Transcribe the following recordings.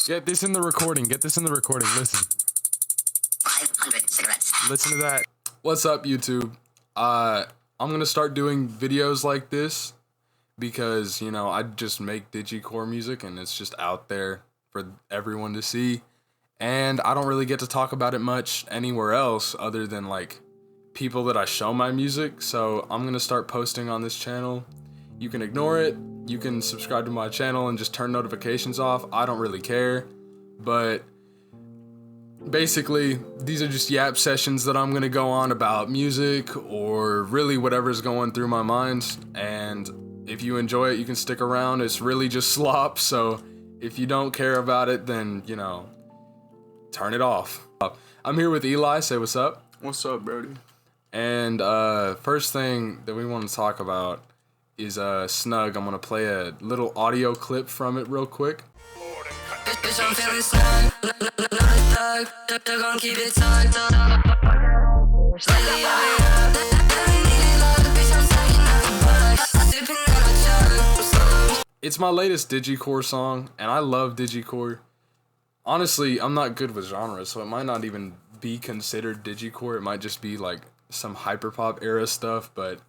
Get this in the recording. Get this in the recording. Listen. 500 cigarettes. Listen to that. What's up, YouTube? I'm gonna start doing videos like this because, you know, I just make digicore music and it's just out there for everyone to see. And I don't really get to talk about it much anywhere else other than like people that I show my music. So I'm gonna start posting on this channel. You can ignore it. You can subscribe to my channel and just turn notifications off. I don't really care. But basically, these are just yap sessions that I'm gonna go on about music or really whatever's going through my mind. And if you enjoy it, you can stick around. It's really just slop. So if you don't care about it, then, you know, turn it off. I'm here with Eli. Say what's up. What's up, Brody? And first thing that we want to talk about is Snug. I'm gonna play a little audio clip from it real quick. Bitch, I'm feeling snug, not a thug, they're gon' keep it tucked up. Lately I've been needing love, bitch, I'm stacking up the bucks, sipping on a jug. It's my latest digicore song, and I love digicore. Honestly, I'm not good with genres, so it might not even be considered digicore. It might just be like some hyperpop era stuff, but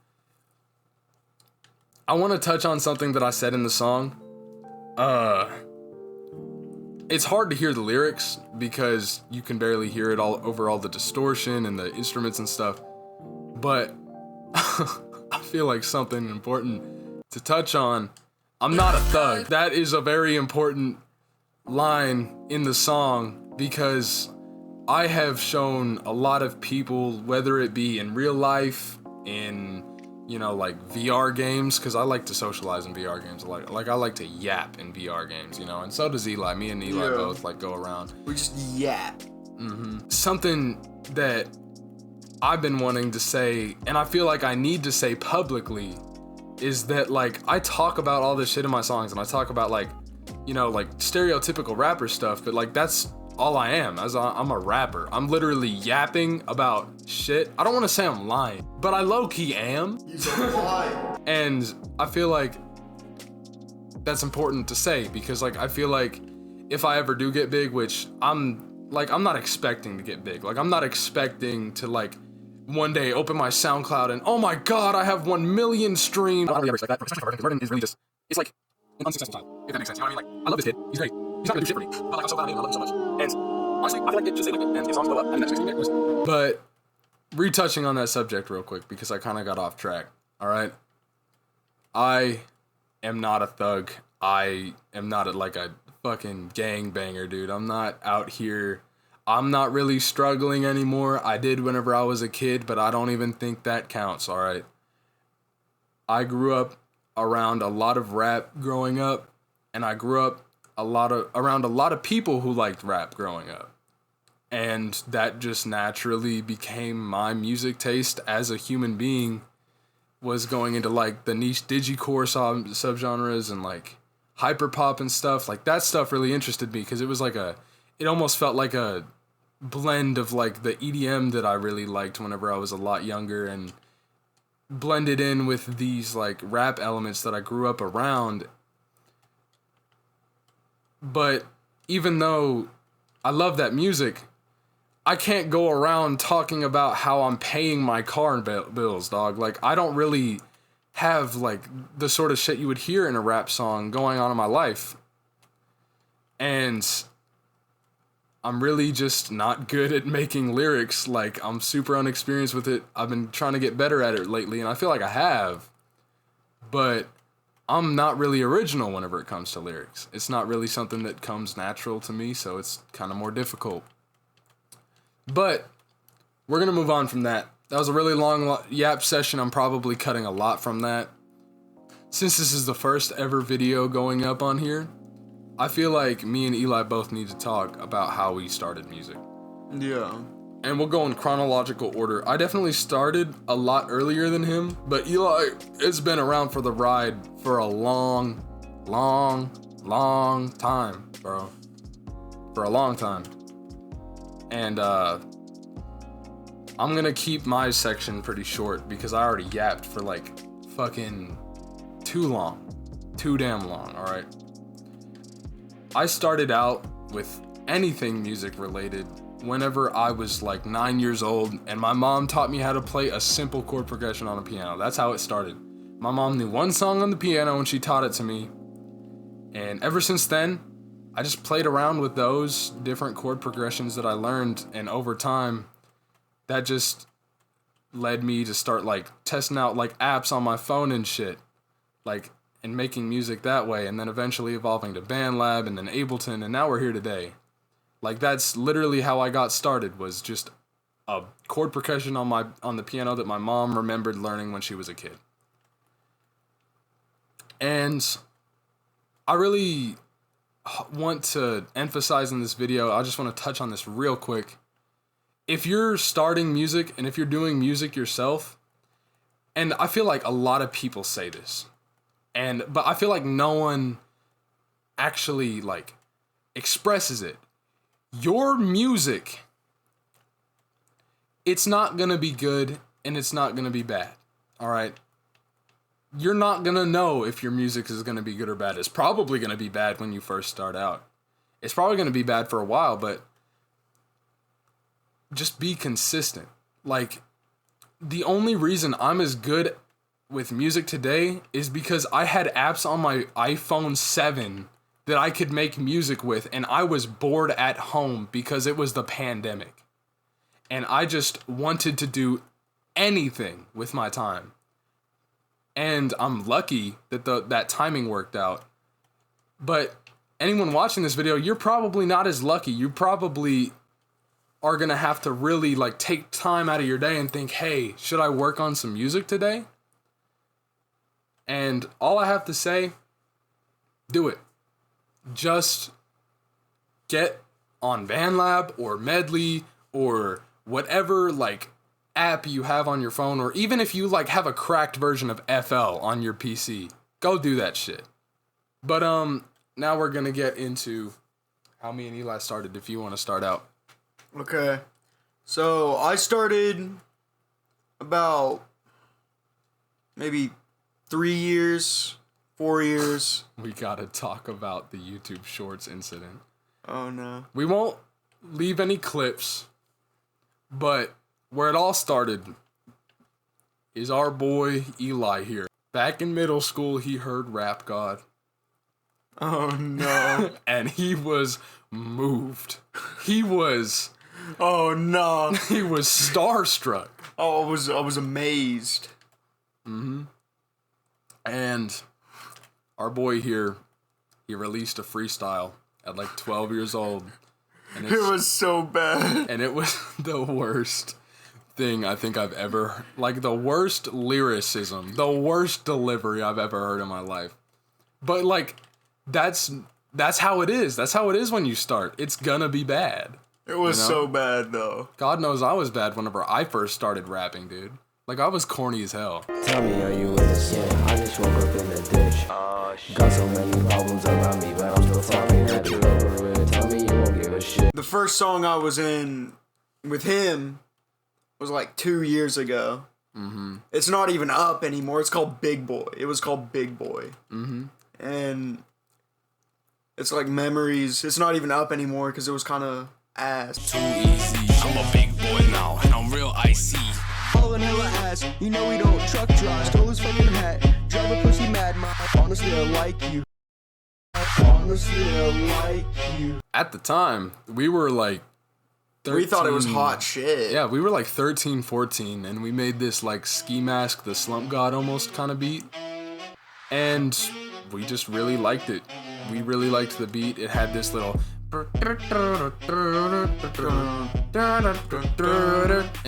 I want to touch on something that I said in the song. It's hard to hear the lyrics because you can barely hear it all over all the distortion and the instruments and stuff. But I feel like something important to touch on. I'm not a thug. That is a very important line in the song because I have shown a lot of people, whether it be in real life, in, you know, like VR games, because I like to socialize in VR games. Like I like to yap in VR games, you know, and so does Eli. Me and Eli both like go around. We just yap. Something that I've been wanting to say, and I feel like I need to say publicly, is that like I talk about all this shit in my songs, and I talk about like, you know, like stereotypical rapper stuff, but like that's all I am. I'm a rapper. I'm literally yapping about shit. I don't want to say I'm lying, but I low-key am. You don't lie. And I feel like that's important to say because like I feel like if I ever do get big, which I'm not expecting to get big. Like I'm not expecting to like one day open my SoundCloud and oh my god, I have 1 million streams. I don't really ever expect that, especially for Murvyn is really just, it's like an unsuccessful time, if that makes sense. You know what I mean? Like I love this kid. He's great. He's not gonna do shit for me, but like I'm so glad I made him. I love him so much. And honestly, I feel like it should stay like it, and his songs blow up, and that's makes me big. But retouching on that subject real quick because I kind of got off track. All right, I am not a thug. I am not like a fucking gangbanger, dude. I'm not out here. I'm not really struggling anymore. I did whenever I was a kid, but I don't even think that counts. All right. I grew up around a lot of rap growing up, and I grew up around a lot of people who liked rap growing up. And that just naturally became my music taste as a human being, was going into like the niche digicore subgenres and like hyperpop and stuff. Like that stuff really interested me because it was like it almost felt like a blend of like the EDM that I really liked whenever I was a lot younger and blended in with these like rap elements that I grew up around. But even though I love that music, I can't go around talking about how I'm paying my car bills, dog. Like, I don't really have, like, the sort of shit you would hear in a rap song going on in my life. And I'm really just not good at making lyrics. Like, I'm super unexperienced with it. I've been trying to get better at it lately, and I feel like I have. But I'm not really original whenever it comes to lyrics. It's not really something that comes natural to me, so it's kind of more difficult. But we're going to move on from that. That was a really long yap session. I'm probably cutting a lot from that. Since this is the first ever video going up on here, I feel like me and Eli both need to talk about how we started music. Yeah. And we'll go in chronological order. I definitely started a lot earlier than him, but Eli has been around for the ride for a long time, bro. For a long time. And I'm gonna keep my section pretty short because I already yapped for like fucking too damn long, alright? I started out with anything music related whenever I was like 9 years old, and my mom taught me how to play a simple chord progression on a piano. That's how it started. My mom knew one song on the piano and she taught it to me. And ever since then, I just played around with those different chord progressions that I learned, and over time, that just led me to start like testing out like apps on my phone and shit, like, and making music that way, and then eventually evolving to BandLab and then Ableton, and now we're here today. Like, that's literally how I got started, was just a chord progression on the piano that my mom remembered learning when she was a kid. And I really want to emphasize in this video, I just want to touch on this real quick. If you're starting music and if you're doing music yourself, and I feel like a lot of people say this, but I feel like no one actually like expresses it. Your music, it's not gonna be good and it's not gonna be bad. All right. You're not gonna know if your music is gonna be good or bad. It's probably gonna be bad when you first start out. It's probably gonna be bad for a while, but just be consistent. Like, the only reason I'm as good with music today is because I had apps on my iPhone 7 that I could make music with, and I was bored at home because it was the pandemic. And I just wanted to do anything with my time. And I'm lucky that that timing worked out. But anyone watching this video, you're probably not as lucky. You probably are gonna have to really like take time out of your day and think, hey, should I work on some music today? And all I have to say, do it. Just get on BandLab or Medley or whatever like app you have on your phone, or even if you like have a cracked version of FL on your PC, go do that shit. But now we're gonna get into how me and Eli started, if you want to start out. Okay. So I started about maybe 3 years, 4 years. We gotta talk about the YouTube Shorts incident. Oh no. We won't leave any clips, but where it all started is our boy Eli here. Back in middle school, he heard Rap God. Oh no. And he was moved. He was Oh no. he was starstruck. Oh, I was amazed. And our boy here, he released a freestyle at like 12 years old. And It was so bad. and it was the worst thing I think I've ever, like the worst lyricism, the worst delivery I've ever heard in my life. But like, that's how it is. That's how it is when you start. It's gonna be bad. It was You know? so bad though. God knows I was bad whenever I first started rapping, dude. Like, I was corny as hell. Tell me, are you innocent? I just woke up in the ditch. Got so many problems around me, but I'm still talking. Had it over with. Tell me you won't give a shit. The first song I was in with him was like 2 years ago. Mm-hmm. It's not even up anymore. It's called Big Boy. It was called Big Boy. Mm-hmm. And it's like Memories. It's not even up anymore because it was kind of ass. Too easy. I'm a big boy now, and I'm real icy. Hauling hella ass, you know we don't truck drive. Stole his fucking hat, drive a pussy mad, man. Honestly, I like you. Honestly, I like you. At the time, we were like 13, We thought it was hot shit. Yeah, we were like 13, 14, and we made this like Ski Mask, the Slump God almost kind of beat. And we just really liked it. We really liked the beat. It had this little... And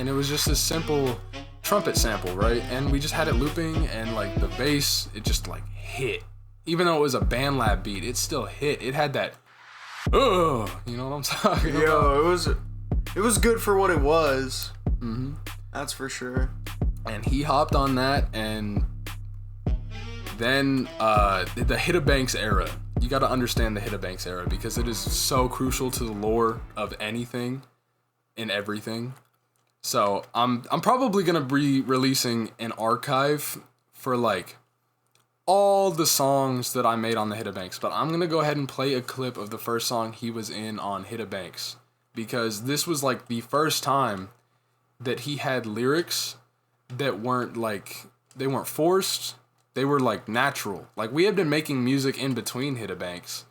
it was just a simple trumpet sample, right? And we just had it looping, and like the bass, it just like hit. Even though it was a BandLab beat, it still hit. It had that, oh, you know what I'm talking about? Yo, it was good for what it was. Mm-hmm. That's for sure. And he hopped on that, and then the Hitabanks era. You got to understand the Hitabanks era because it is so crucial to the lore of anything and everything. So I'm probably gonna be releasing an archive for like all the songs that I made on the Hitabanks, but I'm gonna go ahead and play a clip of the first song he was in on Hitabanks, because this was like the first time that he had lyrics that weren't like, they weren't forced, they were like natural. Like, we had been making music in between Hitabanks,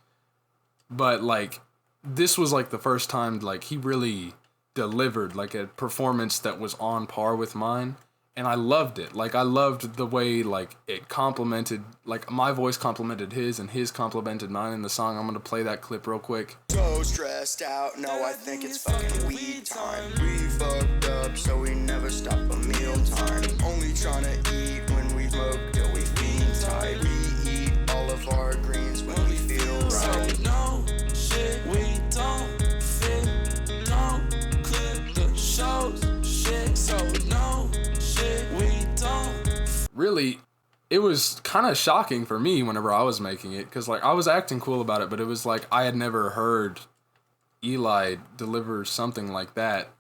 but like this was like the first time like he really delivered like a performance that was on par with mine. And I loved it. Like, I loved the way, like, it complemented, like, my voice complemented his and his complemented mine in the song. I'm going to play that clip real quick. So stressed out, no, I think it's fucking weed time. We fucked up, so we never stop a meal time. Only tryna eat when we smoke till we fiend tight. We eat all of our greens when we feel right. So no shit, we don't fit, don't clip the shows, shit, so no shit, we don't. Really, it was kind of shocking for me whenever I was making it, because, like, I was acting cool about it, but it was like I had never heard Eli deliver something like that.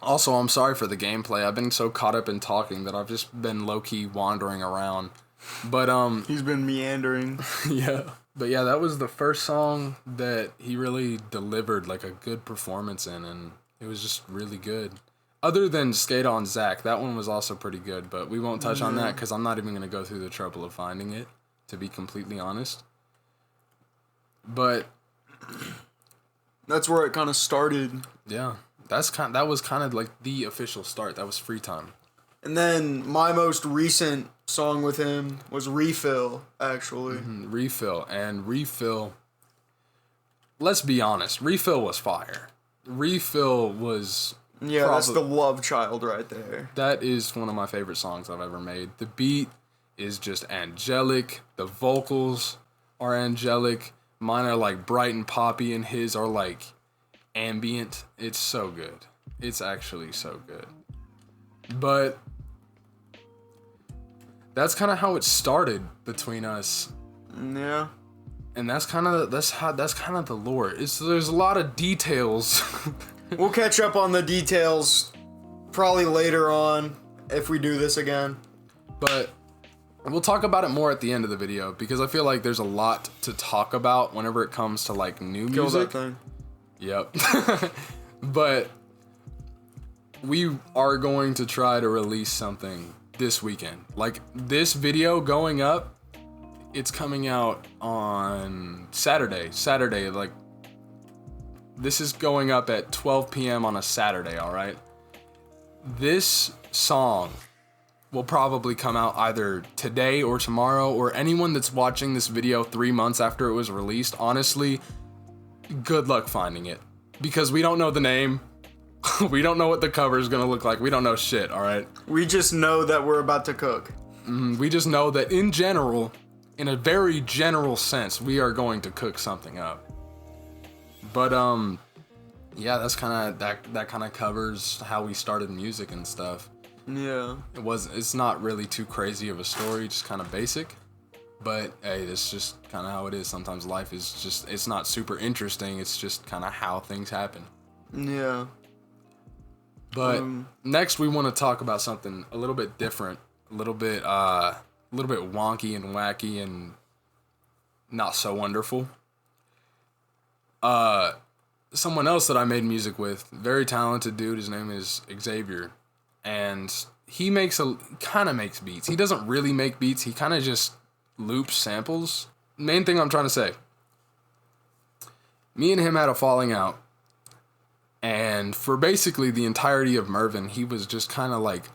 Also, I'm sorry for the gameplay. I've been so caught up in talking that I've just been low-key wandering around. But, He's been meandering. yeah. But yeah, that was the first song that he really delivered, like, a good performance in, and it was just really good. Other than Skate on Zach, that one was also pretty good, but we won't touch on that because I'm not even going to go through the trouble of finding it, to be completely honest. But That's where it kind of started. yeah, that was kind of like the official start. That was Free Time. And then my most recent song with him was Refill, actually. Refill. And Refill, let's be honest, Refill was fire. Refill was... Yeah, that's the love child right there. That is one of my favorite songs I've ever made. The beat is just angelic. The vocals are angelic. Mine are like bright and poppy, and his are like ambient. It's so good. It's actually so good. But that's kind of how it started between us. Yeah. And that's kind of the lore. There's a lot of details. We'll catch up on the details probably later on if we do this again. But we'll talk about it more at the end of the video, because I feel like there's a lot to talk about whenever it comes to like new Kill music. that thing. Yep. But we are going to try to release something this weekend. Like, this video going up, it's coming out on Saturday. Like, this is going up at 12 p.m. on a Saturday, alright? This song will probably come out either today or tomorrow, or anyone that's watching this video 3 months after it was released, honestly, good luck finding it. Because we don't know the name, we don't know what the cover is gonna look like, we don't know shit, alright? We just know that we're about to cook. We just know that in general, in a very general sense, we are going to cook something up. But yeah, that's kind of that kind of covers how we started music and stuff. Yeah. It's not really too crazy of a story, just kind of basic. But hey, that's just kind of how it is. Sometimes life is just, it's not super interesting. It's just kind of how things happen. Yeah. But next we want to talk about something a little bit different, a little bit wonky and wacky and not so wonderful. Someone else that I made music with, very talented dude, his name is Xavier, and he kind of makes beats. He doesn't really make beats, he kind of just loops samples. Main thing I'm trying to say, me and him had a falling out, and for basically the entirety of Murvyn, he was just kind of like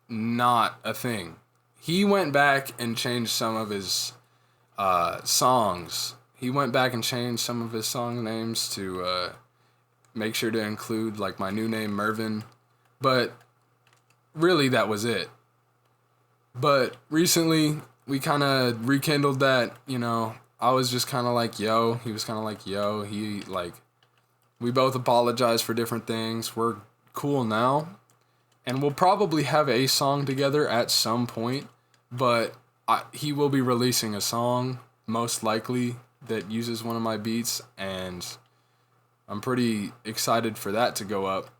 not a thing. He went back and changed some of his songs. He went back and changed some of his song names to make sure to include like my new name, Murvyn. But really, that was it. But recently, we kind of rekindled that, you know. I was just kind of like, yo. He was kind of like, yo. We both apologized for different things. We're cool now. And we'll probably have a song together at some point. But he will be releasing a song, most likely, that uses one of my beats, and I'm pretty excited for that to go up.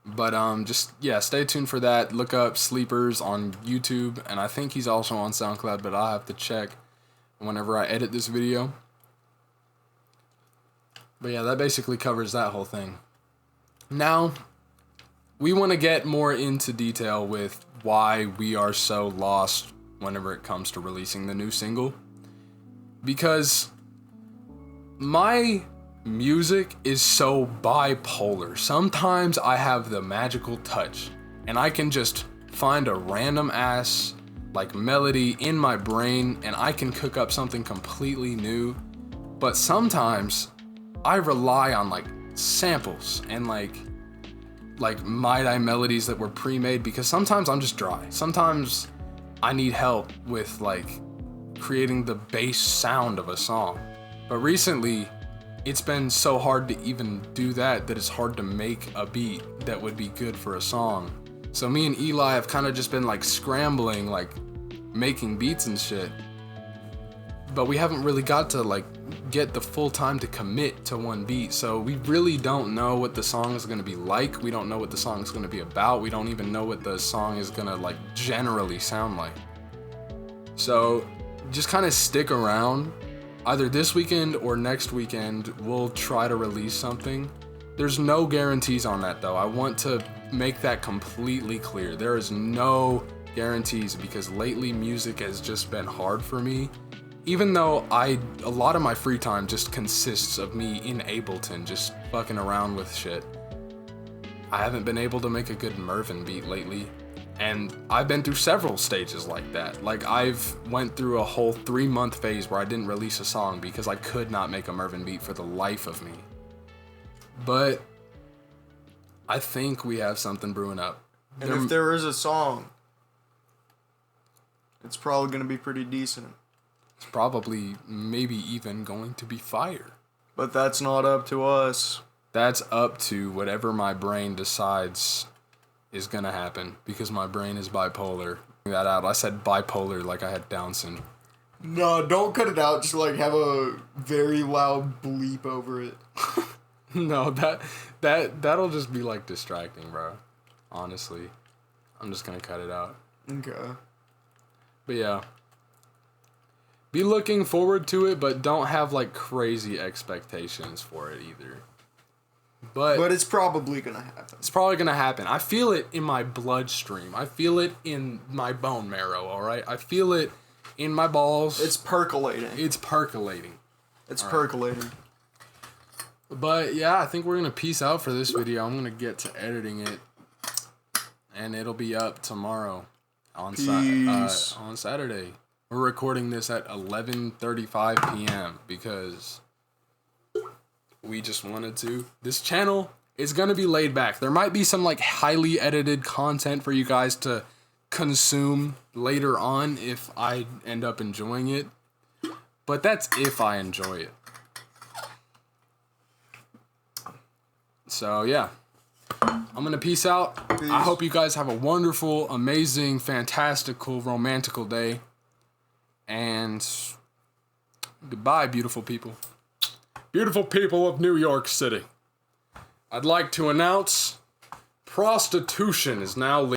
But just yeah, stay tuned for that. Look up Sleepers on YouTube, and I think he's also on SoundCloud, but I'll have to check whenever I edit this video. But yeah, that basically covers that whole thing. Now, we want to get more into detail with why we are so lost whenever it comes to releasing the new single. Because my music is so bipolar. Sometimes I have the magical touch, and I can just find a random ass like melody in my brain, and I can cook up something completely new. But sometimes I rely on like samples and like MIDI melodies that were pre-made, because sometimes I'm just dry. Sometimes I need help with like creating the bass sound of a song. But recently, it's been so hard to even do that it's hard to make a beat that would be good for a song. So me and Eli have kind of just been like scrambling, like making beats and shit. But we haven't really got to like get the full time to commit to one beat. So we really don't know what the song is going to be like. We don't know what the song is going to be about. We don't even know what the song is going to like generally sound like. So just kind of stick around. Either this weekend or next weekend, we'll try to release something. There's no guarantees on that though. I want to make that completely clear. There is no guarantees, because lately music has just been hard for me. Even though a lot of my free time just consists of me in Ableton just fucking around with shit. I haven't been able to make a good Murvyn beat lately. And I've been through several stages like that. Like I've went through a whole 3-month phase where I didn't release a song because I could not make a Murvyn beat for the life of me. But I think we have something brewing up. And if there is a song, it's probably going to be pretty decent. It's probably maybe even going to be fire. But that's not up to us. That's up to whatever my brain decides is gonna happen, because my brain is bipolar. That out. I said bipolar like I had Down syndrome. No, don't cut it out. Just like have a very loud bleep over it. No, that'll just be like distracting, bro. Honestly, I'm just gonna cut it out. Okay. But yeah, be looking forward to it, but don't have like crazy expectations for it either. But it's probably gonna happen. It's probably gonna happen. I feel it in my bloodstream. I feel it in my bone marrow, alright? I feel it in my balls. It's percolating. It's percolating. It's percolating. But yeah, I think we're gonna peace out for this video. I'm gonna get to editing it, and it'll be up tomorrow on Saturday. We're recording this at 11:35 p.m. because we just wanted to. This channel is gonna be laid back. There might be some like highly edited content for you guys to consume later on if I end up enjoying it. But that's if I enjoy it. So yeah, I'm gonna peace out. Peace. I hope you guys have a wonderful, amazing, fantastical, romantical day. And goodbye, beautiful people. Beautiful people of New York City. I'd like to announce prostitution is now legal.